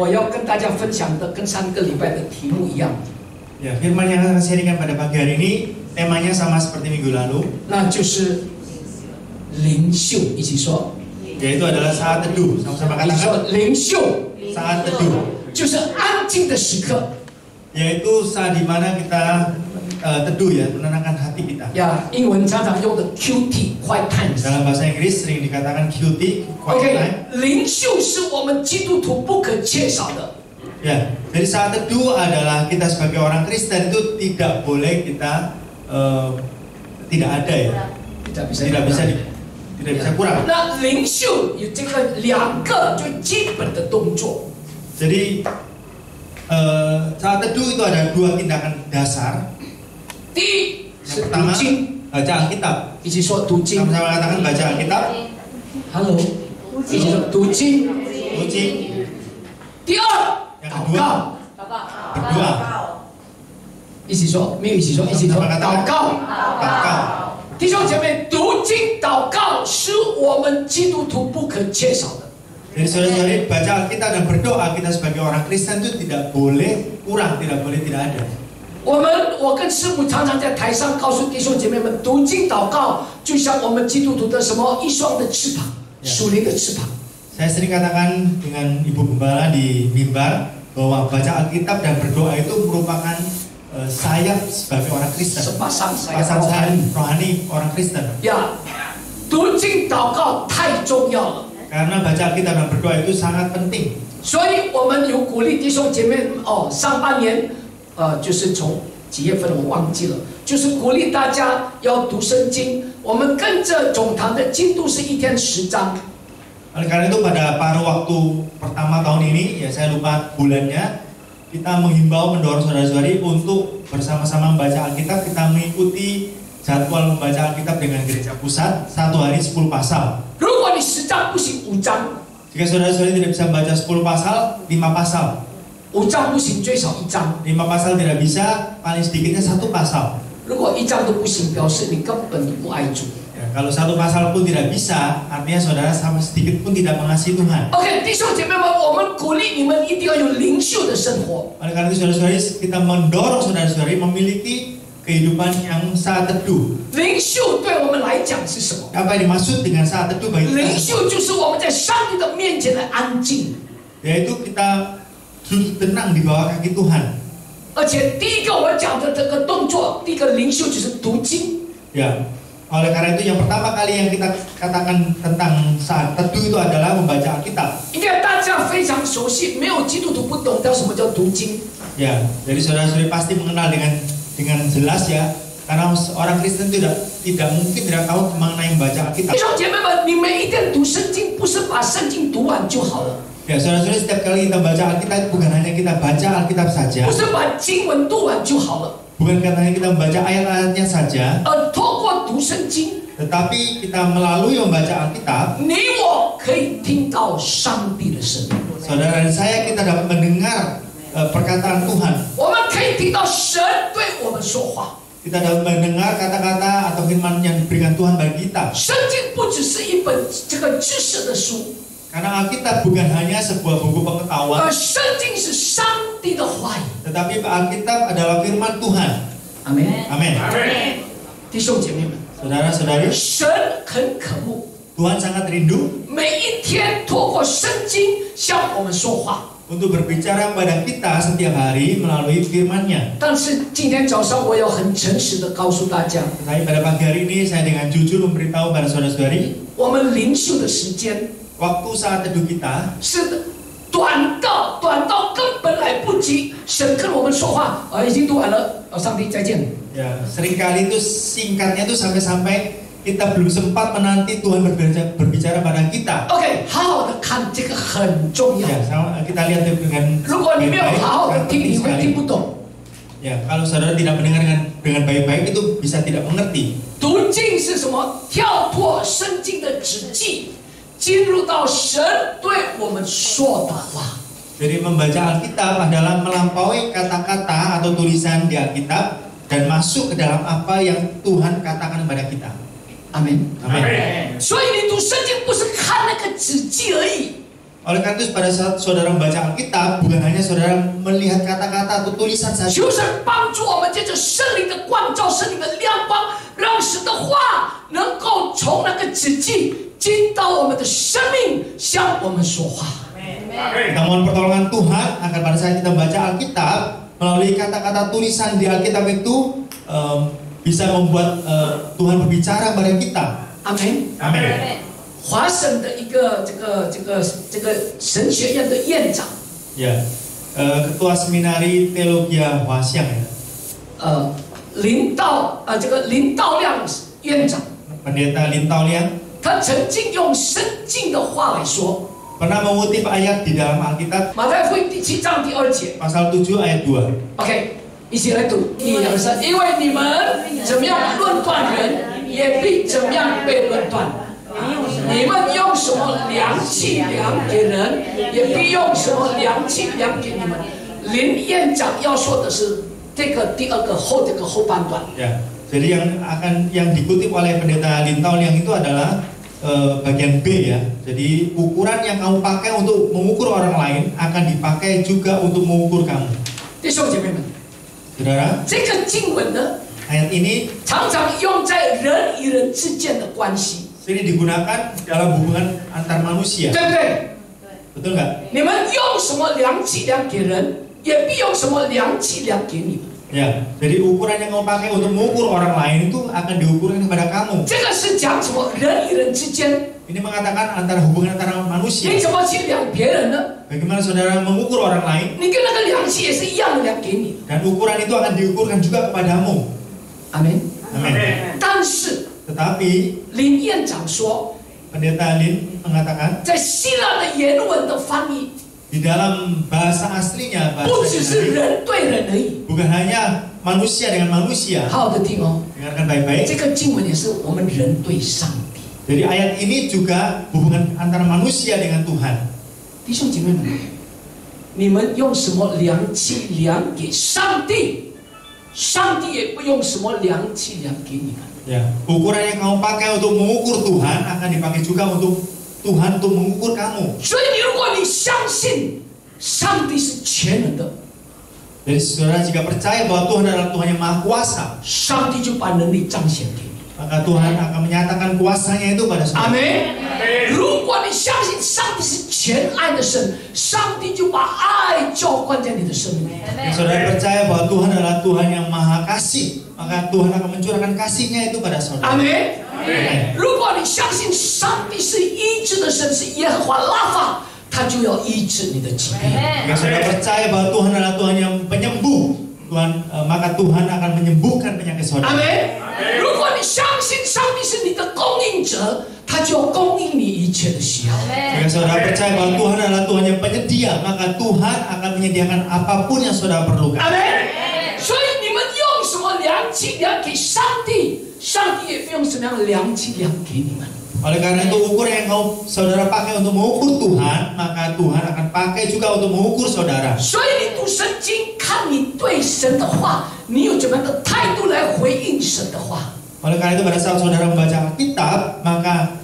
我要跟大家分享的跟上个礼拜的题目一样。 Ya, firman yang akan saya sharingkan pada pagi hari ini temanya sama seperti minggu lalu, 那就是灵修，一起说， yaitu adalah saat teduh. Sama-sama 一起 katakan 说灵修， saat teduh, 就是安静的时刻。 yaitu saat dimana kita teduh ya, menenangkan hati kita. 呀，英文常常用的 QT quiet times。 Dalam bahasa Inggris sering dikatakan QT, quiet time. OK， 灵修是我们基督徒不可缺少的。 Ya, jadi saat teduh adalah kita sebagai orang Kristen itu tidak boleh kita tidak ada ya, tidak bisa kurang. 那灵修有这个两个最基本的动作。 Jadi saat teduh itu ada dua tindakan dasar. 第一是 Yang 读 pertama 经， baca Alkitab. 一起说读经。 Sama-sama katakan baca Alkitab. Hello，一起说读经。 Uji. 第二， Yang 祷 kedua 告。 berdoa. 一起说，没有一起说，一起说，祷告。 Takal. 弟兄姐妹，读经祷告是我们基督徒不可缺少的。 Jadi saudara-saudari baca Alkitab dan berdoa kita sebagai orang Kristen itu tidak boleh kurang, tidak boleh tidak ada. 我跟师母常常在台上告诉弟兄姐妹们，读经祷告就像我们基督徒的什么一双的翅膀，属灵的翅膀。 Saya sering katakan dengan Ibu Gembala di mimbar bahwa baca Alkitab dan berdoa itu merupakan sayap sebagai orang Kristen. Sepasang sayap Pasang sayap rohani orang Kristen. 呀，读经祷告太重要了， Karena baca Alkitab dan berdoa itu sangat penting. 所以我们有鼓励弟兄姐妹上半年就是从几月份我忘记了，就是鼓励大家要读圣经。我们跟着总堂的进度是一天10章。 Oleh karena itu pada paruh waktu pertama tahun ini, ya saya lupa bulannya, kita menghimbau mendorong saudara-saudari untuk bersama-sama membaca Alkitab. Kita mengikuti jadwal membaca Alkitab dengan gereja pusat 1 hari 10 pasal. 如果你10章不行5章， Jika saudara-saudari tidak bisa membaca 10 pasal, 5 pasal. 5章不行最少1章。 5 pasal tidak bisa, paling sedikitnya 1 pasal. 如果1章都不行，表示你根本不爱主。 Ya, kalau 1 pasal pun tidak bisa, artinya saudara sama sedikit pun tidak mengasihi Tuhan. OK， 弟兄姐妹们，我们鼓励你们一定要有灵修的生活。 Oleh karena itu saudara-saudari, kita mendorong saudara-saudari memiliki kehidupan yang saat teduh. 灵修对我们来讲是什么？ Apa yang dimaksud dengan saat teduh bagi 灵 kita? 修就是我们在上帝的面前的安静。 Yaitu kita duduk tenang di bawah kaki Tuhan. 而且第一个我讲的这个动作，第一个灵修就是读经。 Ya. Oleh karena itu yang pertama kali yang kita katakan tentang saat teduh itu adalah membaca Alkitab. 应该大家非常熟悉，没有基督徒不懂得什么叫读经。 Ya, jadi saudara-saudari pasti mengenal dengan jelas ya, karena orang Kristen tidak mungkin tidak tahu mengenai membaca Alkitab. 弟兄姐妹们，你每一天读圣经，不是把圣经读完就好了， Ya, saudara-saudari setiap kali kita baca Alkitab bukan hanya kita baca Alkitab saja, 不是把经文读完就好了， bukan hanya kita membaca ayat-ayatnya saja, 透过读圣经， tetapi kita melalui membaca Alkitab, 你我可以听到上帝的声音， saudara dan saya kita dapat mendengar perkataan Tuhan. 我们可以听到神对我们说话。 Kita dapat mendengar kata-kata atau firman yang diberikan Tuhan bagi kita. 圣经不只是一本这个知识的书， Karena Alkitab bukan hanya sebuah buku pengetahuan, 圣经是上帝的话语。 tetapi Alkitab adalah firman Tuhan. 阿门。 Amin. 弟兄姐妹们， Saudara-saudari, 神很渴慕 Tuhan sangat rindu 每一天透过圣经向我们说话。 untuk berbicara kepada kita setiap hari melalui firman-Nya. 但是今天早上我要很诚实的告诉大家， Tetapi pada pagi hari ini saya dengan jujur memberitahu pada saudara-saudari, 我们灵修的时间 waktu saat teduh kita 是短到根本来不及，神跟我们说话，已经读完了，上帝再见。 ya seringkali itu singkatnya itu sampai-sampai kita belum sempat menanti Tuhan berbicara pada kita. OK， 好好的看，这个很重要。 Ya, kita lihat dengan 如果你没有好好的听，你会听不懂。 Ya, kalau saudara tidak mendengar dengan baik-baik itu bisa tidak mengerti. 读经是什么？跳脱圣经的旨记，进入到神对我们说的话。 Jadi membaca Alkitab adalah melampaui kata-kata atau tulisan di Alkitab dan masuk ke dalam apa yang Tuhan katakan kepada kita. 阿门。 Amin. 所以你读圣经不是看那个旨记而已， Oleh karena itu pada saat saudara membaca Alkitab, bukan hanya saudara melihat kata-kata atau tulisan saja. 求神帮助我们借着圣灵的光照、圣灵的亮光，让神的话能够从那个纸记进到我们的生命，向我们说话。 Kita mohon pertolongan Tuhan agar pada saat kita membaca Alkitab, melalui kata-kata tulisan di Alkitab itu bisa membuat Tuhan berbicara kepada kita. Amin. Amin. 华省的一个神学院的院长， Ya, Ketua Seminari Teologia Hwasyang ya, 林道亮院长， Pendeta Lin Tao Liang 他曾经用圣经的话来说， pernah mengutip ayat di dalam Alkitab 马太福音第7章第2节。 pasal 7 ayat 2. OK， 一起来读，1、2、3。因为你们怎么样论断人，也必怎么样被论断。你们用什么量器量给人，也必用什么量器量给你们。林院长要说的是这个第二个后半段。 Ya, jadi yang dikutip oleh Pendeta Lin Tao Liang itu adalah bagian B ya. Jadi ukuran yang kamu pakai untuk mengukur orang lain akan dipakai juga untuk mengukur kamu. 弟兄姐妹们， Saudara, 这个经文呢， ayat ini 常常用在人与人之间的关系， sering digunakan dalam hubungan antar manusia. 对不对？ Betul nggak? 你们用什么量器量给人，也必用什么量器量给你们。 Ya, jadi ukuran yang kamu pakai untuk mengukur orang lain itu akan diukurkan kepada kamu. 这个是讲什么人与人之间， Ini mengatakan hubungan antara 你 manusia. 怎么去量别人呢？ Bagaimana saudara mengukur orang lain 你跟那个量器也是一样的量给你。 dan ukuran itu akan diukurkan juga kepadamu. 阿门。 Amin. 但是 Tetapi 林院长说， Pendeta Lin mengatakan 在希腊的原文的翻译， di dalam bahasa aslinya 不 bahasa 只是 Yunani, 人对人而已。 bukan hanya manusia dengan manusia. 好好的听哦， Dengarkan baik-baik. 这个经文也是我们人对上帝。 Jadi ayat ini juga hubungan antara manusia dengan Tuhan. 弟兄姐妹们，你们用什么量器量给上帝，上帝也不用什么量器量给你们。 Ya, ukuran yang kamu pakai untuk mengukur Tuhan akan dipakai juga untuk Tuhan untuk mengukur kamu. 所以，如果你相信上帝是全能的， Jadi saudara jika percaya bahwa Tuhan adalah Tuhan yang Maha Kuasa, 上帝就把能力彰显给你。 maka Tuhan akan menyatakan kuasanya itu pada 阿 saudara. 门。如果你相信上帝是全爱的神，上帝就把爱浇灌在你的生命里。 Dan saudara percaya bahwa Tuhan adalah Tuhan yang Maha Kasih, maka Tuhan akan mencurahkan kasihnya itu pada 阿 saudara. 门。 Amin. 如果你相信上帝是医治的神，是耶和华拉法，他就要医治你的疾病。 Jika saudara percaya bahwa Tuhan adalah Tuhan yang penyembuh, maka Tuhan akan menyembuhkan penyakit 阿 saudara. 门。如果你相信上帝是你的供应者，他就要供应你一切的需要。 Jika saudara percaya bahwa Tuhan adalah Tuhan yang penyedia, maka Tuhan akan menyediakan apapun yang saudara perlukan. 阿门。所以你们用什么量器量给上帝，上帝也不用什么样的量器量给你们。 Oleh karena itu ukuran yang saudara pakai untuk mengukur Tuhan, maka Tuhan akan pakai juga untuk mengukur saudara. 所以你读圣经，看你对神的话，你有怎么样的态度来回应神的话。 Oleh karena itu pada saat saudara membaca Alkitab, maka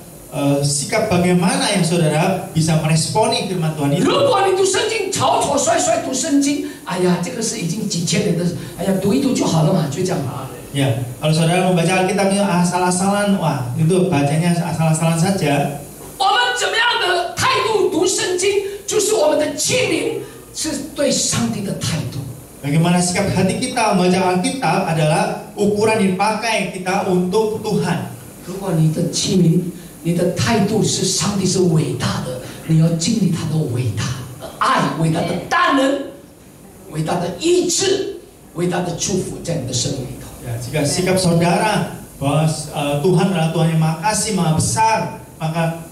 sikap bagaimana yang saudara bisa meresponi firman Tuhan itu. 如果你读圣经草草率率读圣经，哎呀，这个是已经几千年的，哎呀，读一读就好了嘛，就这样。 Ya, kalau saudara membaca Alkitab itu asal-asalan, wah itu bacanya asal-asalan saja. 我们怎么样的态度读圣经，就是我们的器皿是对上帝的态度。 Bagaimana sikap hati kita membaca Alkitab adalah ukuran yang dipakai kita untuk Tuhan. 如果你的器皿，你的态度是上帝是伟大的，你要经历他的伟大的爱、伟大的大能、伟大的医治、伟大的祝福在你的生命里头。 Ya, jika sikap saudara bahwa Tuhan adalah Tuhan yang Maha Kasih, Maha Besar, maka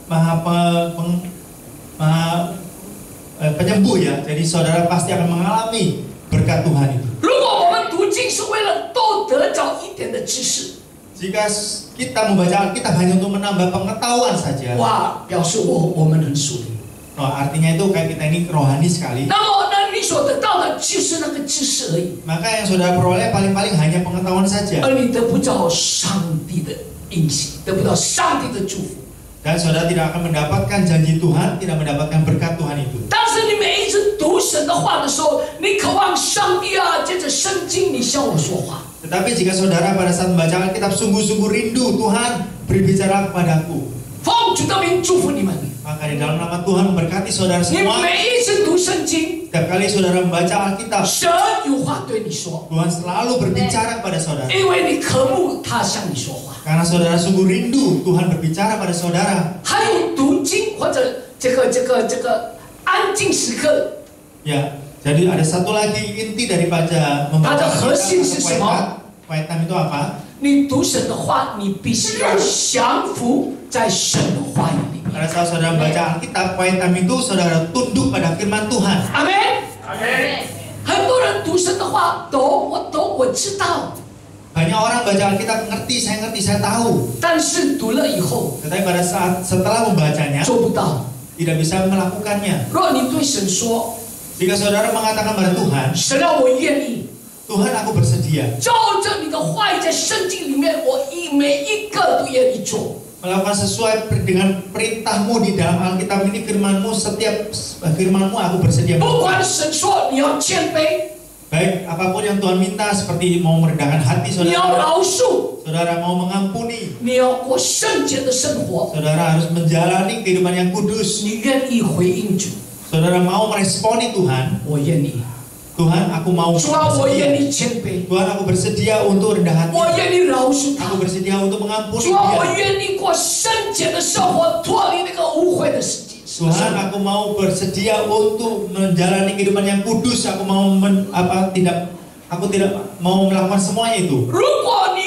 penyembuh ya. Jadi saudara pasti akan mengalami berkat Tuhan itu. 如果我们读经是为了多得着一点的知识， Jika kita membaca Alkitab hanya untuk menambah pengetahuan saja, 哇，表示我们很属灵。 artinya itu kayak kita ini rohani sekali. 那么呢，你所得到的就是那个知识而已， Maka yang saudara peroleh paling-paling hanya pengetahuan saja. 而你得不到上帝的应许，得不到上帝的祝福。Dan saudara tidak akan mendapatkan janji Tuhan, tidak mendapatkan berkat Tuhan itu. 但是你每一次读神的话的时候，你渴望上帝啊，借着圣经你向我说话。 Tetapi jika saudara pada saat membaca Alkitab sungguh-sungguh rindu Tuhan berbicara kepadaku, 奉主的名祝福你们。 maka di dalam nama Tuhan memberkati saudara 你 semua. 每一次读圣经， Setiap kali saudara membaca Alkitab, 神有话对你说， Tuhan selalu berbicara kepada saudara. 因为你渴慕他向你说话。 Karena saudara sungguh rindu Tuhan berbicara pada saudara. 还有读经或者这个安静时刻， Ya, jadi ada satu lagi inti daripada membaca Ada Alkitab核心是 atau 什么？ quiet time itu apa? 你读神的话，你必须要降服在神的话语里面。 Pada saat saudara membaca Alkitab, quiet time itu saudara tunduk pada firman Tuhan. 阿门。很多人读神的话，我知道， Banyak orang baca Alkitab ngerti, saya tahu. 但是读了以后 Tetapi pada saat setelah membacanya 做不到。 tidak bisa melakukannya. 若你对神说 Jika saudara mengatakan pada Tuhan, 神啊，我愿意， Tuhan aku bersedia 照着你的话语在圣经里面，我每一个都愿意做。 melakukan sesuai dengan perintahmu di dalam Alkitab ini, firmanmu, setiap firmanmu aku bersedia. 不管神说你要谦卑， Baik, apapun yang Tuhan minta, seperti mau merendahkan hati 你要 saudara, 饶恕， saudara mau mengampuni, 你要过圣洁的生活， saudara harus menjalani kehidupan yang kudus, 你愿意回应主， saudara mau meresponi Tuhan, 我愿意。 Tuhan aku mau 主啊，我愿 bersedia. 意谦卑， Tuhan aku bersedia untuk rendah hati, 我愿意饶恕他 aku。bersedia untuk mengampuni 主啊，我 dia. 愿意过圣洁的生活，脱离那个污秽的世界。 Tuhan, aku mau bersedia untuk menjalani kehidupan yang kudus. Aku mau aku tidak mau melakukan semuanya itu. 如果你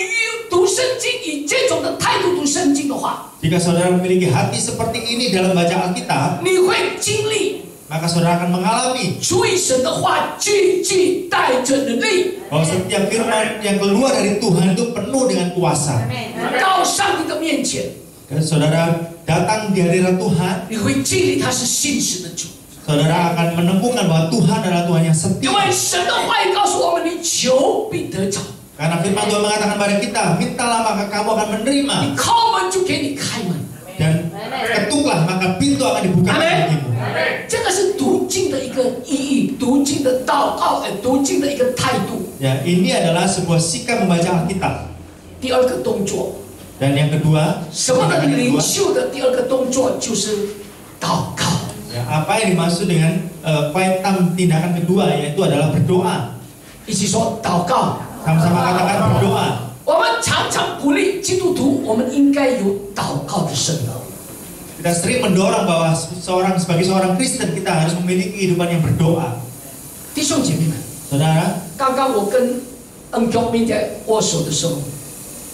读圣经以这种的态度读圣经的话， Jika saudara memiliki hati seperti ini dalam baca Alkitab, 你会经历 maka saudara akan mengalami 出于神的话句句带着能力， bahwa setiap firman yang keluar dari Tuhan itu penuh dengan kuasa. 到上帝的面前， Dan saudara datang di hadirat Tuhan, 你会经历他是信实的主。 saudara akan menemukan bahwa Tuhan adalah Tuhan yang 因 setia. 为神的话语告诉我们，你求必得着， Karena firman Tuhan mengatakan pada kita, mintalah maka kamu akan menerima, 你叩门就给你开门。 dan ketuklah maka pintu akan dibuka bagimu. 这个是读经的一个意义，读经的祷告，读经的一个态度。 Ya, ini adalah sebuah sikap membaca Alkitab. 第二个动作， Dan yang kedua, 什么的 tindakan yang 领 kedua, 袖的第二个动作就是祷告。 ya, apa yang dimaksud dengan quiet time tindakan kedua yaitu adalah berdoa. 一起说祷告。 Sama-sama katakan berdoa. 我们常常鼓励基督徒，我们应该有祷告的生活。 Kita sering mendorong bahwa sebagai seorang Kristen kita harus memiliki kehidupan yang berdoa. 弟兄姐妹们， Saudara, 刚刚我跟恩彪明在握手的时候，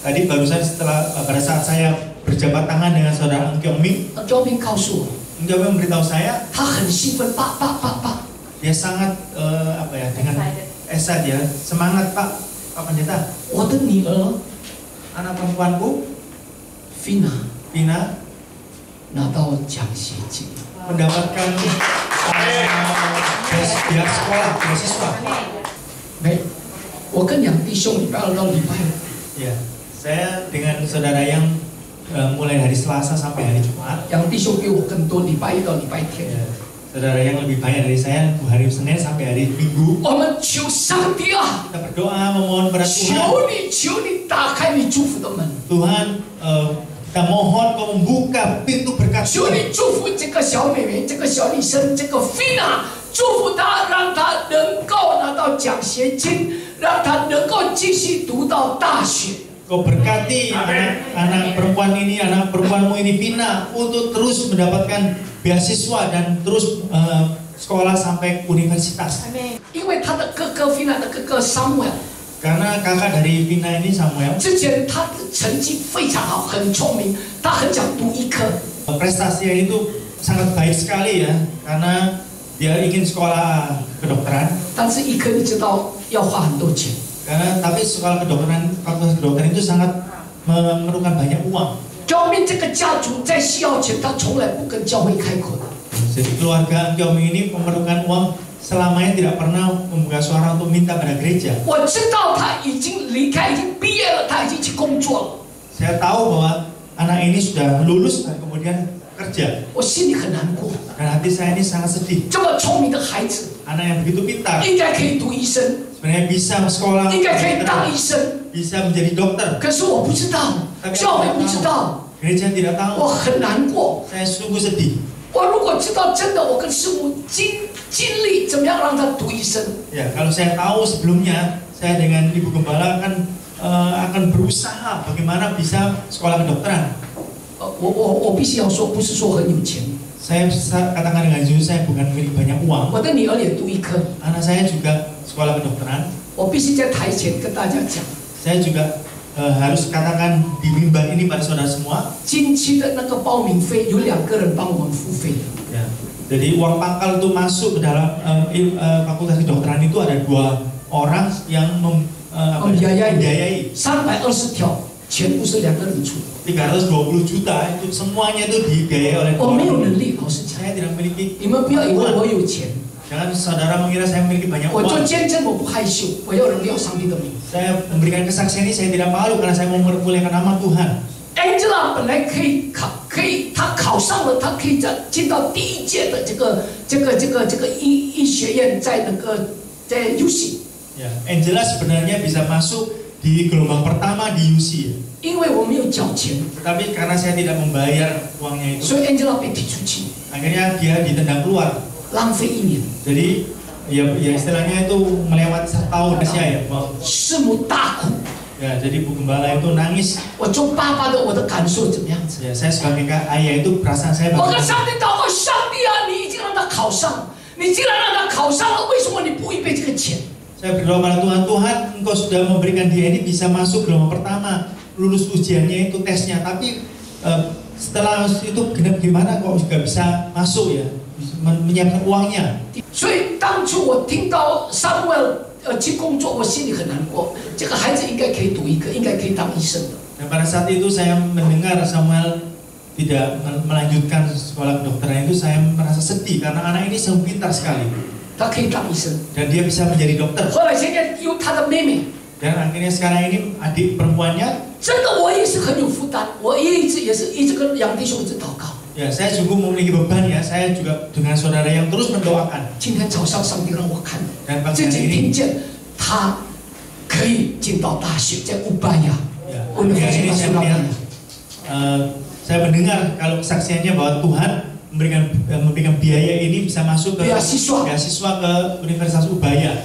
tadi barusan pada saat saya berjabat tangan dengan saudara Eng Kyong Ming, 恩彪明告诉我， Eng Kyong Ming memberitahu saya 他很兴奋，爸， dia sangat dengan esat ya, semangat Pak Pendeta, 我的女儿 anak perempuanku Vina Vina 拿到奖学金。 mendapatkan beasiswa. 没，我跟两弟兄礼拜二到礼拜五， Ya, saya dengan saudara yang mulai hari Selasa sampai hari Jumat. 两弟兄比我更多，礼拜一到礼拜天。 Ya, saudara yang lebih banyak dari saya hari Senin sampai hari Minggu. 我们求上帝啊， Kita berdoa memohon pada Tuhan. 求你打开你祝福的门， Tuhan, kita mohon kau membuka pintu berkat 求 Tuhan. 你祝福这个小妹妹，这个小女生，这个菲娜，祝福她，让她能够拿到奖学金，让她能够继续读到大学。 Kau berkati anak perempuan ini, anak perempuanmu ini Vina untuk terus mendapatkan beasiswa dan terus sekolah sampai universitas. 因为她的哥哥菲娜的哥哥 Samuel， Karena kakak dari Vina ini Samuel, 之前他的成绩非常好，很聪明，他很想读医科。 prestasinya itu sangat baik sekali ya, karena dia ingin sekolah kedokteran. 但是医科你知道要花很多钱， Karena tapi sekolah kedokteran, fakultas kedokteran itu sangat memerlukan banyak uang. 教明这个家族在需要钱，他从来不跟教会开口的。 Jadi keluarga Kyomi ini memerlukan uang, selamanya tidak pernah membuka suara untuk minta pada gereja. 我知道他已经离开，已经毕业了，他已经去工作了。 Saya tahu bahwa anak ini sudah lulus dan kemudian kerja. 我心里很难过。 Dan hati saya ini sangat sedih. 这么聪明的孩子， Anak yang begitu pintar 应该可以读医生， sebenarnya bisa sekolah, 应该可以当医生， bisa menjadi dokter. 可是我不知道，教会不知道， Gereja tidak 我 tahu. 很难过。 Saya sungguh sedih. 我如果知道真的，我跟师母经历怎么样让他读医生， Ya, kalau saya tahu sebelumnya, saya dengan Ibu Gembala akan berusaha bagaimana bisa sekolah kedokteran. 我必须要说，不是说很有钱， Saya katakan dengan jujur, saya bukan milik banyak uang. 我的女儿也读医科， Anak saya juga sekolah kedokteran. 我必须在台前跟大家讲， Saya juga harus katakan di mimbar ini pada saudara semua. 近期的那个报名费有2个人帮我们付费的， Ya, jadi uang pangkal itu masuk ke dalam fakultas kedokteran itu ada 2 orang yang membiayai. 320条全部是2个人出， 320 juta itu semuanya itu dibiayai oleh 我 2 没有 orang. 能力，老实讲， Saya tidak memiliki. 你们不要以为我有钱， Jangan saudara mengira saya memiliki banyak 我做 uang. 见证我不害羞，我要荣耀上帝的名。 Saya memberikan kesaksian ini saya tidak malu karena saya mau mempermuliakan nama Tuhan. Angela 本来可以，她考上了，她可以进到第1届的这个医学院，在 UC。 Ya, Angela sebenarnya bisa masuk di gelombang pertama di UC. 因为我没有缴钱， Tetapi karena saya tidak membayar uangnya itu, 所以 Angela 被踢出去， akhirnya dia ditendang keluar. 浪费1年。 Jadi ya istilahnya itu melewati 1 tahun Asia ya. 师母大哭， Ya, jadi Bu Gembala itu nangis. 我做爸爸的我的感受怎么样子？ Ya, saya sebagai ayah itu perasaan saya 我跟 bagaimana? 上帝祷告，上帝啊，你已经让他考上，你既然让他考上了，为什么你不预备这个钱？ Saya berdoa pada Tuhan, Tuhan Engkau sudah memberikan dia ini bisa masuk gelombang pertama, lulus ujiannya itu tesnya, tapi setelah itu gimana kok juga bisa masuk ya, menyiapkan uangnya. 所以当初我听到撒母耳去工作，我心里很难过。这个孩子应该可以读医科，应该可以当医生的。 Dan pada saat itu saya mendengar Samuel tidak melanjutkan sekolah kedokteran itu, saya merasa sedih karena anak ini sangat pintar sekali 他可以当医生。 dan dia bisa menjadi dokter. 后来现在有他的妹妹， Dan akhirnya sekarang ini adik perempuannya, 真的我也是很有负担，我也一直跟杨弟兄一直祷告。 ya saya sungguh memiliki beban ya, saya juga dengan saudara yang terus mendoakan. 今天早上上帝让我看， Dan 自 pagi 己 hari 听 ini, 见他可以进到大学，在乌巴亚， ya, 我们 pagi hari ini saya melihat, 说 saya mendengar kalau kesaksiannya bahwa Tuhan memberikan biaya ini bisa masuk ke beasiswa beasiswa ke Universitas Ubaya.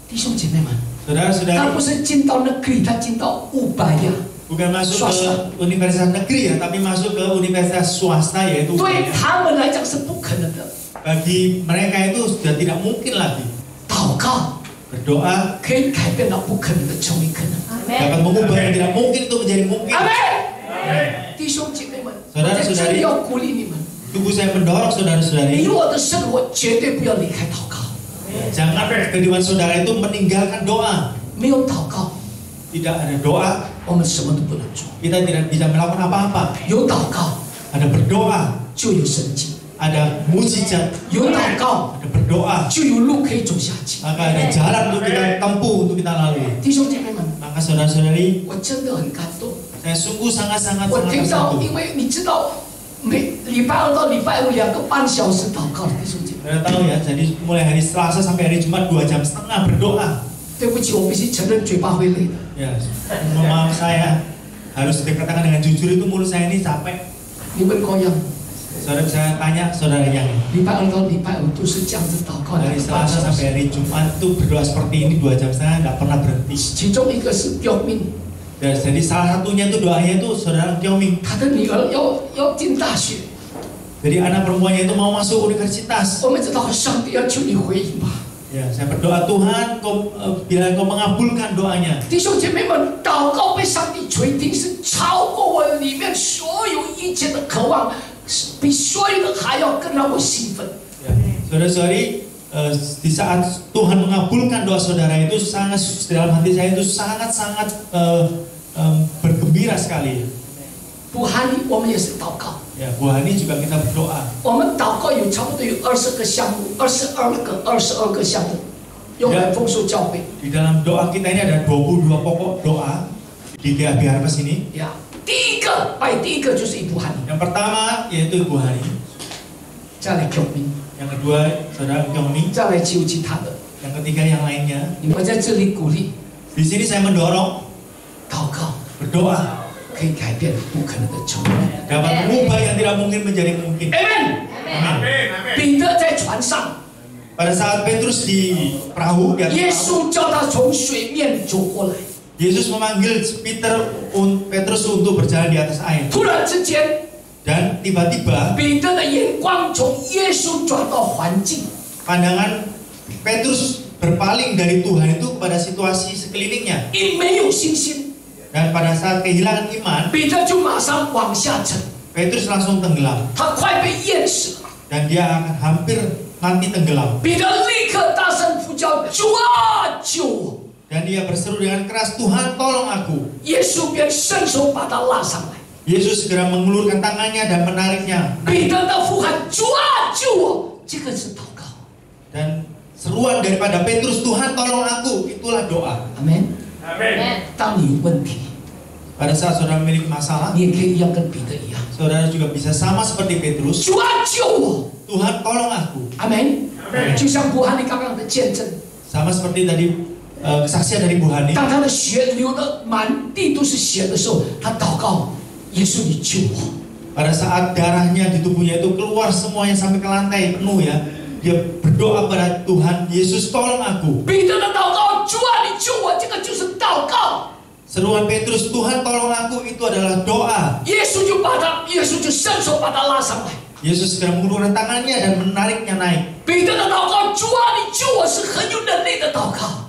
弟兄姐妹们，他 Saudara-saudari, 不是进到那里，他进到乌巴亚。 bukan masuk ke universitas negeri ya, tapi masuk ke universitas swasta yaitu 对 Ubaya. 他们来讲是不可能的。 Bagi mereka itu sudah tidak mungkin lagi. 祷告 Berdoa 可以改变到不可能的成为可能。 dapat mengubah yang tidak mungkin itu menjadi mungkin. 阿门。弟兄姐妹们，我在这里要鼓励你们， Tunggu saya mendorong 你 saudara-saudari, 我的生活绝对不要离开祷告。 jangan kehidupan saudara itu meninggalkan doa. 没有祷告， Tidak ada doa, 我们什么都不能做。 kita tidak bisa melakukan apa-apa. 有祷告 Ada berdoa, 就有神迹， ada mujizat, 有祷告 ada berdoa, 就有路可以走下去。 maka ada jalan untuk kita tempuh, untuk kita lalui. 弟兄姐妹们， Maka saudara-saudari, 我真的很感动。 saya sungguh sangat-sangat 我听到， tersentuh. 因为你知道，每礼拜2到礼拜52个半小时祷告的弟兄姐妹。 Saudara tahu ya, jadi mulai hari Selasa sampai hari Jumat 2,5 jam berdoa. 对不起，我必须承认嘴巴会累的。 Ya, maaf saya harus dikatakan dengan jujur itu mulut saya ini capek. 你问高阳， Saudara saya tanya saudara yang 礼拜2到礼拜5都是这样子祷告2 dari 个半 Selasa 小 sampai 时。 hari Jumat itu berdoa seperti ini 2,5 jam nggak pernah berhenti. 其中一个是标明， Dan jadi salah satunya itu doanya itu saudara Tioming. 他的女儿要进大学。 Jadi anak perempuannya itu mau masuk universitas. 我们知道上帝要求你回应吧。 Ya, saya berdoa Tuhan, bila Engkau mengabulkan doanya. 弟兄姐妹们，祷告被上帝垂听是超过我里面所有一切的渴望，比所有的还要更让我兴奋。 Ya, saudara-saudari, di saat Tuhan mengabulkan doa saudara itu sangat dalam hati saya itu sangat-sangat bergembira sekali. 不含你，我们也是祷告。 Ya, Bu Hani juga kita berdoa. 我们祷告有差不多有20个项目，22个项目，用来丰收教会。 Di dalam doa kita ini ada 22 pokok doa di GAB Harvest ini. 呀，第一个摆第一个就是一部汉， Yang pertama yaitu Ibu Hani, 再来救命， yang kedua Saudara Kyongmi, 再来救其他的。 yang ketiga yang lainnya. 你们在这里鼓励 Di sini saya mendorong 祷告， berdoa 可以改变不可能的成功。 dapat mengubah yang tidak mungkin menjadi mungkin. Amen。 Amin. 彼得在船上， Pada saat Petrus di perahu, 耶稣叫他从水面走过来。 Yesus memanggil Petrus untuk berjalan di atas air. 突然之间， Dan tiba-tiba 彼得的眼光从耶稣转到环境， pandangan Petrus berpaling dari Tuhan itu kepada situasi sekelilingnya. 因没有信心， Dan pada saat kehilangan iman, 彼得就马上往下沉， Petrus langsung tenggelam. 他快被淹死了。 Dan dia akan hampir mati tenggelam. 彼得立刻大声呼叫：“主啊，救我！” Dan dia berseru dengan keras, Tuhan tolong aku. 耶稣便伸手把他拉上来。 Yesus segera mengulurkan tangannya dan menariknya. 彼得的呼喊：“主啊，救我！”这个是祷告。 Dan seruan daripada Petrus, Tuhan tolong aku, itulah doa. 阿门。 Amin. 当你有问题， Pada saat saudara memiliki masalah, 你也可以一样跟彼得一样， saudara juga bisa sama seperti Petrus. 主啊，救我！ Tuhan tolong aku. 阿门。 Amin. 就像伯哈利刚刚的见证， Sama seperti tadi kesaksian dari Bu Hani. 当他的血流得满地都是血的时候，他祷告：“耶稣，你救我！” Pada saat darahnya di tubuhnya itu keluar semuanya sampai ke lantai penuh ya, dia berdoa pada Tuhan, Yesus tolong aku. 彼得的祷告：“主啊，你救我！”这个就是祷告。 Seruan Petrus, Tuhan tolong aku, itu adalah doa. 耶稣就伸手把他拉上来。 Yesus segera mengulurkan tangannya dan menariknya naik. 彼得的祷告：“主啊，你救我！”是很有能力的祷告，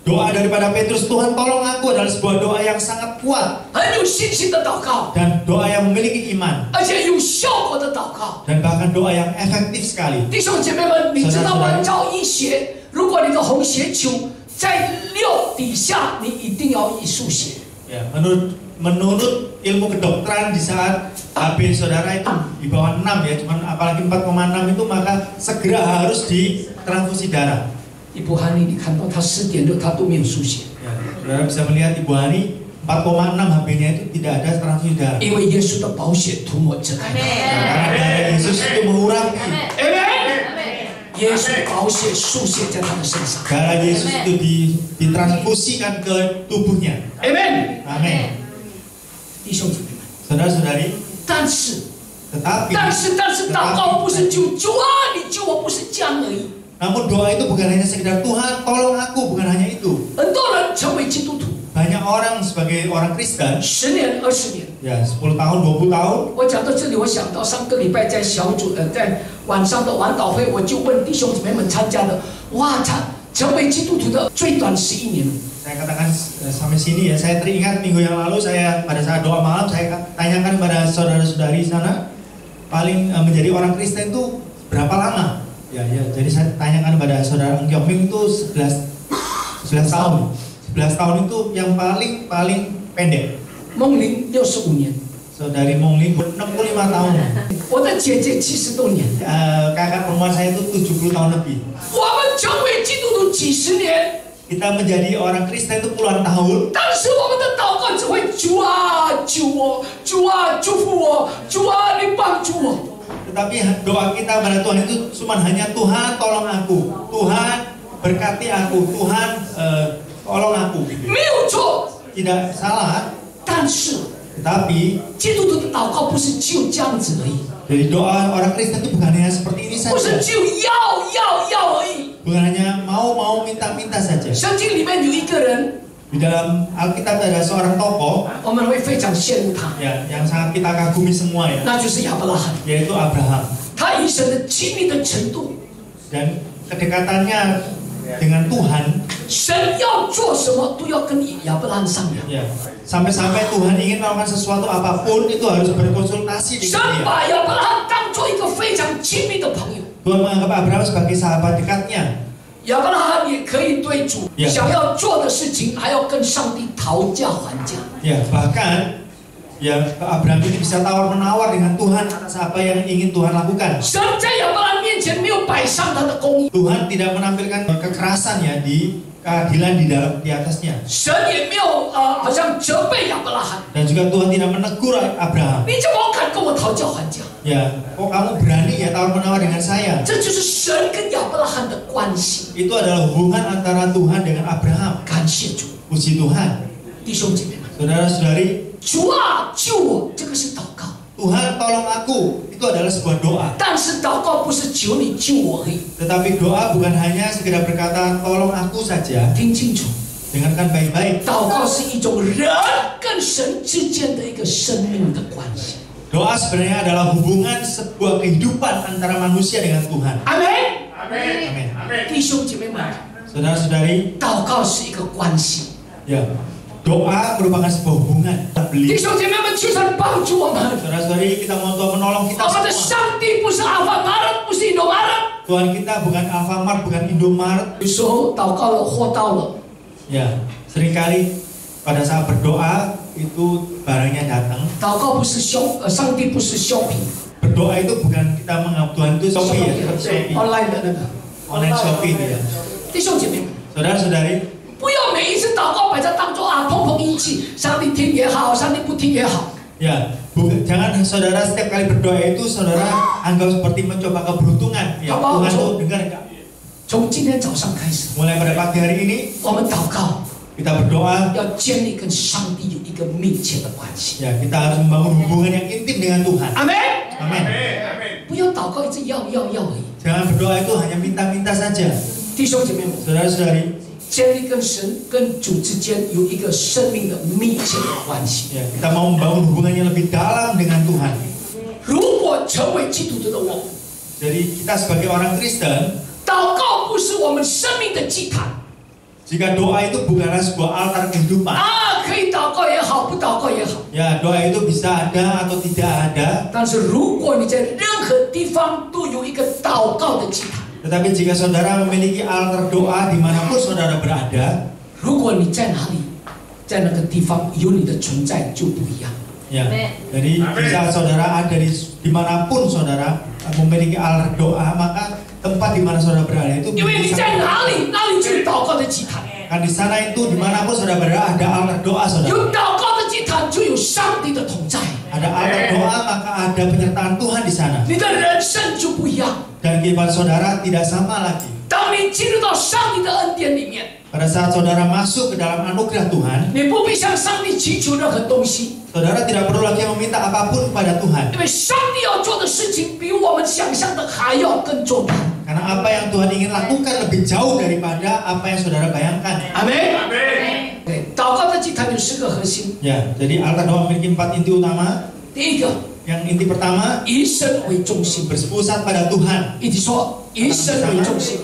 Doa daripada Petrus, Tuhan tolong aku, adalah sebuah doa yang sangat kuat 很有信心的祷告， dan doa yang memiliki iman 而且有效果的祷告。 dan bahkan doa yang efektif sekali. 弟兄姐妹们，你知道吗？照医学，如果你的红血球在6底下，你一定要输血。 Ya, menurut ilmu kedokteran di saat HB saudara itu di bawah 6 ya, cuman apalagi 4,6 itu maka segera harus ditransfusi darah. Ibu Hani， 你看到她4.6，她都没有输血， Ya, saudara bisa melihat Ibu Hani 4,6 HB-nya itu tidak ada transfusi darah. 因为耶稣的宝血涂抹遮盖她。 Karena darah Yesus itu mengurangi. Amen。耶稣的宝血输血在她的身上。 Darah Yesus itu ditransfusikan ke tubuhnya. Amen。 Amin. 弟兄姊妹们， Saudara-saudari, 但是 tetapi 祷告不是救主啊，你救我不是这样而已。 namun doa itu bukan hanya sekedar Tuhan tolong aku, bukan hanya itu. 很多人成为基督徒， Banyak orang sebagai orang Kristen 10年、20年。 ya 10 tahun, 20 tahun. 我讲到这里，我想到上个礼拜在在晚上的晚祷会，我就问弟兄姊妹们参加的，哇，他成为基督徒的最短11年。 Saya katakan sampai sini ya, saya teringat minggu yang lalu saya pada saat doa malam saya tanyakan kepada saudara-saudari sana paling menjadi orang Kristen itu berapa lama? Ya, jadi saya tanyakan kepada saudara Eng Kyok Ming itu 11 tahun. 11 tahun itu yang paling pendek. 梦玲65年， Saudari Mongli 65 tahun. 我的姐姐70多年。 Kakak perempuan saya itu 70 tahun lebih. 我们成为基督徒几十年， Kita menjadi orang Kristen itu puluhan tahun. 但是我们的祷告只会主啊救我，主啊祝福我，主啊你帮助我。 Tetapi doa kita pada Tuhan itu cuma hanya Tuhan tolong aku, Tuhan berkati aku, Tuhan tolong aku. 没有错， Tidak salah, 但是 tetapi 基督徒的祷告不是就这样子而已， jadi doa orang Kristen itu bukan hanya seperti ini 不是 saja, 就要而已。 bukan hanya mau minta saja. 圣经里面有一个人， Di dalam Alkitab ada seorang tokoh 我们会非常羡慕他， ya yang sangat kita kagumi semua ya, 那就是亚伯拉罕。 yaitu Abraham. 他与神的亲密的程度， Dan kedekatannya dengan Tuhan 神要做什么都要跟亚伯拉罕商量。 ya, sampai-sampai Tuhan ingin melakukan sesuatu apapun itu harus berkonsultasi 神 dengan dia. 把亚伯拉罕当做一个非常亲密的朋友。 Tuhan menganggap Abraham sebagai sahabat dekatnya. 亚伯拉罕也可以对主 Yeah. 想要做的事情，还要跟上帝讨价还价。 Ya, bahkan ya Abraham ini bisa tawar-menawar dengan Tuhan atas apa yang ingin Tuhan lakukan. 神在亚伯拉罕面前没有摆上他的公义， Tuhan tidak menampilkan kekerasan ya di keadilan di atasnya. 神也没有好像责备亚伯拉罕， Dan juga Tuhan tidak menegur Abraham. 你怎么敢跟我讨价还价？ Ya, kok kamu berani ya tawar-menawar dengan saya? 这就是神跟亚伯拉罕的关系。 Itu adalah hubungan antara Tuhan dengan Abraham. 感谢主， Puji Tuhan. 弟兄姐妹们， Saudara-saudari, 主啊救我，这个是祷告。 Tuhan tolong aku, itu adalah sebuah doa. 但是祷告不是求你救我而已， Tetapi doa bukan hanya sekedar berkata tolong aku saja. 听清楚， Dengarkan baik-baik. 祷告是一种人跟神之间的一个生命的关系。 Doa sebenarnya adalah hubungan sebuah kehidupan antara manusia dengan Tuhan. 阿门。 Amin. 弟兄姐妹们， Saudara-saudari, 祷告是一个关系。 ya, doa merupakan sebuah hubungan. 弟兄姐妹们，求神帮助我们。 Saudara-saudari, kita mohon Tuhan menolong kita 我们的 semua. 上帝不是阿法马人，不是印度马人。 Tuhan kita bukan Alfamart, bukan Indomaret. 有时候祷告了，货到了， Ya, seringkali pada saat berdoa itu barangnya datang. 祷告不是上帝不是 shopping， Berdoa itu bukan kita menganggap Tuhan itu Shopee ya, seperti Shopee. online 的那个。 Online Shopee itu ya. 弟兄姐妹们， Saudara-saudari, 不要每一次祷告把它当作碰碰运气，上帝听也好，上帝不听也好。 ya, jangan saudara setiap kali berdoa itu saudara anggap seperti mencoba keberuntungan. Ya, Apa? Tuhan tuh dengar enggak? 从今天早上开始， Mulai pada pagi hari ini 我们祷告 kita berdoa, 要建立跟上帝有一个密切的关系。 ya kita harus membangun hubungan yang intim dengan Tuhan. 阿门。 Amin. 不要祷告一直要而已。 Jangan berdoa itu hanya minta-minta saja. 弟兄姐妹们， Saudara-saudari, 建立跟神跟主之间有一个生命的密切的关系。 ya kita mau membangun hubungan yang lebih dalam dengan Tuhan. 如果成为基督徒的我， Jadi kita sebagai orang Kristen, 祷告不是我们生命的祭坛 jika doa itu bukanlah sebuah altar kehidupan, 可以祷告也好，不祷告也好。 ya doa itu bisa ada atau tidak ada. 但是如果你在任何地方都有一个祷告的祭坛， Tetapi jika saudara memiliki altar doa dimanapun saudara berada, 如果你在哪里，在那个地方有你的存在就不一样。 ya. Jadi jika saudara ada dimanapun saudara memiliki altar doa, maka tempat di mana saudara berada itu 因为你在哪里，那里就有祷告的祭坛。 kan di sana itu dimanapun saudara berada ada altar doa saudara. 有祷告的祭坛，就有上帝的同在， Ada altar doa maka ada penyertaan Tuhan di sana. 你的人生就不一样。 Dan kehidupan saudara tidak sama lagi. 当你进入到上帝的恩典里面， Pada saat saudara masuk ke dalam anugerah Tuhan, 你不必向上帝祈求任何东西， saudara tidak perlu lagi meminta apapun kepada Tuhan. 因为上帝要做的事情比我们想象的还要更重大。 Karena apa yang Tuhan ingin lakukan lebih jauh daripada apa yang saudara bayangkan. 阿门。对，祷告的祭坛有4个核心。 Ya, jadi altar doa memiliki 4 inti utama. 第一个， Yang inti pertama 以神为中心， berpusat pada Tuhan. 一起说以神为中心。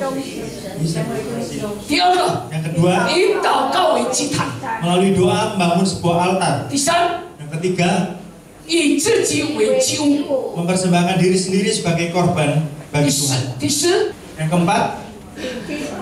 第二个， Yang kedua 以祷告为祭坛。 melalui doa membangun sebuah altar. 第三， Yang ketiga 以自己为祭物。 mempersembahkan diri sendiri sebagai korban 第 bagi 四 Tuhan.，第四， Yang keempat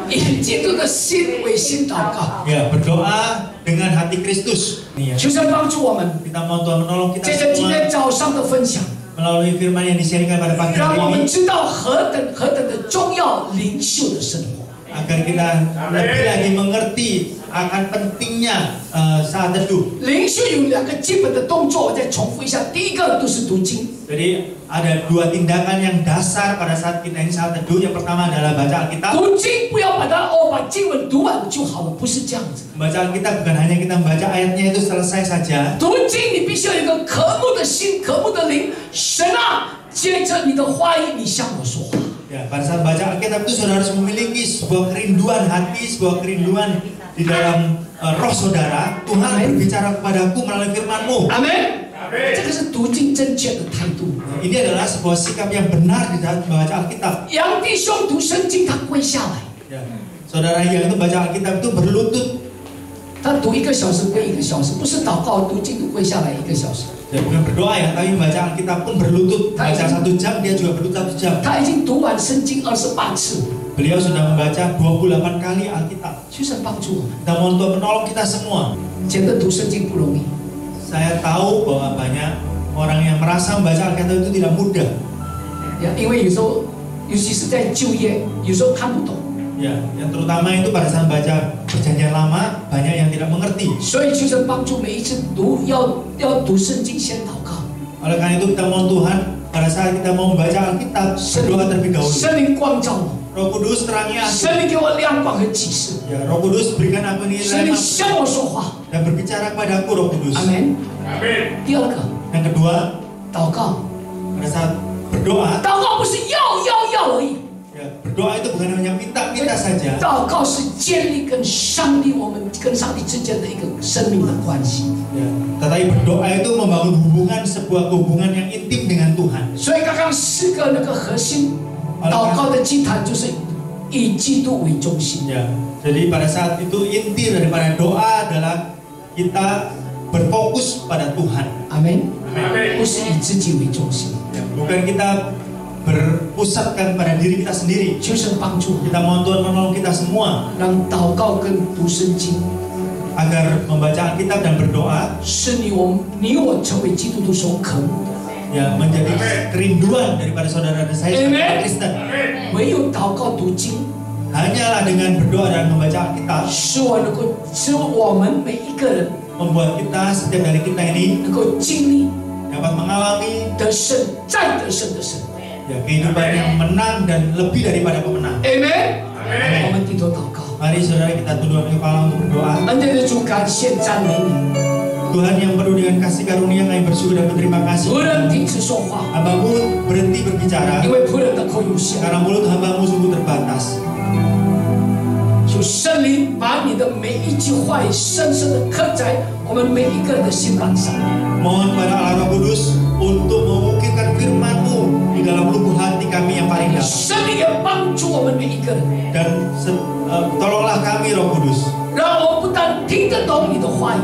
以基督的心为心祷告。 ya berdoa dengan hati Kristus. Ini ya. 求神帮助我们。 Kita mohon Tuhan menolong kita 借着今 semua 天早上的分享， melalui firman yang disiarkan pada pagi 让我 hari 们 ini 知道何等的重要灵修的生活。 agar kita lebih lagi mengerti akan pentingnya saat teduh. 灵修有2个基本的动作，我再重复一下。第一个就是读经， Jadi ada 2 tindakan yang dasar pada saat kita ini saat teduh. Yang pertama adalah baca Alkitab. 读经不要把经文读完就好了，不是这样子。 Membaca Alkitab bukan hanya kita membaca ayatnya itu selesai saja. 读经你必须要有一个渴慕的心，渴慕的灵。神啊，接着你的话语，你向我说话。 Ya, pada saat baca Alkitab itu saudara harus memiliki sebuah kerinduan hati, sebuah kerinduan di dalam roh saudara. Tuhan berbicara kepadaku melalui firman-Mu. 阿门。这个是读经正确的态度。 Ini adalah sebuah sikap yang benar di dalam membaca Alkitab. 杨弟兄读圣经，他跪下来， Ya. Saudara yang itu baca Alkitab itu berlutut. 他读1个小时跪1个小时，不是祷告读经读跪下来1个小时。 Ya, bukan berdoa ya, tapi membaca Alkitab pun berlutut. Baca 1 jam, dia juga berlutut 1 jam. 他已经读完圣经28次。 Beliau sudah membaca 28 kali Alkitab. 求神帮助我们。 Kita mohon Tuhan menolong kita semua. 觉得读圣经不容易， Saya tahu bahwa banyak orang yang merasa membaca Alkitab itu tidak mudah. 因为有时候尤其是在就业，有时候看不懂。 Ya, yang terutama itu pada saat baca perjanjian lama banyak yang tidak mengerti. 所以求神帮助每一次读要读圣经先祷告。 Oleh karena itu kita mohon Tuhan pada saat kita mau membaca Alkitab berdoa terlebih dahulu. 圣灵光照我， Roh Kudus terangi aku. 圣灵给我亮光和启示， Ya, Roh Kudus berikan aku 圣灵 nilai 向我说话。 dan berbicara kepadaku Roh Kudus. 阿门。第二个， Yang kedua, 祷告， pada saat berdoa, 祷告不是要而已， ya, berdoa itu bukan hanya minta saja. 祷告是建立跟上帝跟上帝之间的一个生命的关系。 Ya, tetapi berdoa itu membangun sebuah hubungan yang intim dengan Tuhan. 所以刚刚四个那个核心祷告的祭坛就是以基督为中心。 Ya, jadi pada saat itu inti daripada doa adalah kita berfokus pada Tuhan. 阿门。不是以自己为中心。 Ya, bukan kita berpusatkan pada diri kita sendiri. 求神帮助我， Kita mohon Tuhan menolong kita semua 让祷告跟读圣经 agar membaca Alkitab dan berdoa 是你我成为基督徒所渴慕的。 ya menjadi kerinduan daripada saudara dan saya sebagai Kristen. 唯有祷告读经， Hanyalah dengan berdoa dan membaca Alkitab 使我们每一个人 membuat kita setiap dari kita ini 能够经历 dapat mengalami 得胜再得胜的生活。 ya kehidupan yang menang dan lebih daripada pemenang. 阿门。我们低头祷告。 Mari saudara kita tundukkan kepala untuk berdoa. 恩典的主，感谢赞美你， Tuhan yang penuh dengan kasih karunia, kami bersyukur dan berterima kasih. 仆人停止说话， Hamba-Mu berhenti berbicara 因为仆人的口有限。 karena mulut hamba-Mu sungguh terbatas. 求圣灵把你的每一句话语深深的刻在我们每一个人的心板上。 Mohon pada Allah Roh Kudus untuk mengukirkan firman-Mu di dalam lubuk hati kami yang paling dalam. 圣灵也帮助我们每一个人， Dan tolonglah kami Roh Kudus 让我们不但听得懂你的话语，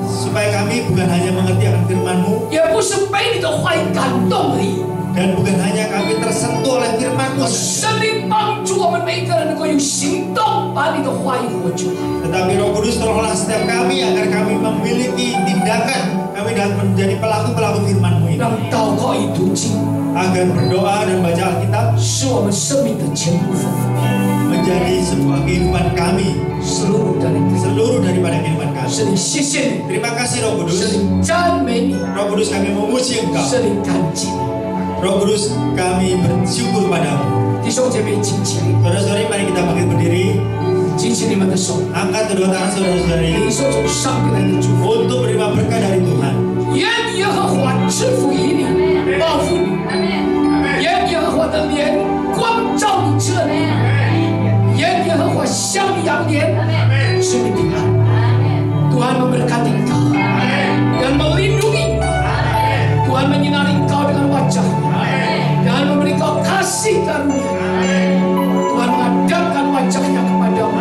supaya kami bukan hanya mengerti akan firman-Mu 也不是被你的话语感动而已。 dan bukan hanya kami tersentuh oleh firman-Mu 圣灵帮助我们每一个人能够有行动，把你的话语活出来。 tetapi Roh Kudus tolonglah setiap kami agar kami memiliki tindakan, kami dapat menjadi pelaku-pelaku firman-Mu ini 让祷告与读经 agar berdoa dan baca Alkitab 是我们生命的全部分， menjadi sebuah kehidupan kami, seluruh daripada kehidupan kami. 圣灵，谢谢你， Terima kasih Roh 圣 Kudus. 灵赞美你， Roh Kudus kami memuji Engkau. 圣灵感激你。 Roh Kudus kami bersyukur padamu. 弟兄姐妹，请起立， Saudara-saudari mari kita bangkit berdiri. 举起你们的手， Angkat kedua tangan saudara-saudari 领受从上帝来的祝福。 untuk menerima berkah dari Tuhan. 愿耶和华赐福于你，报复你；愿耶和华的脸光照你这里；愿耶和华向你扬脸，使你平安。Tuhan memberkati engkau dan melindungi engkau. Tuhan menyinari engkau dengan wajah-Nya dan memberi engkau kasih karunia. Tuhan menghadapkan wajah-Nya kepadamu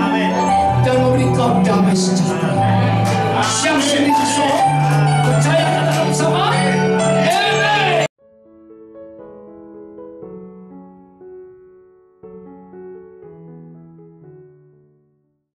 dan memberi engkau damai sejahtera. 相信你说，percaya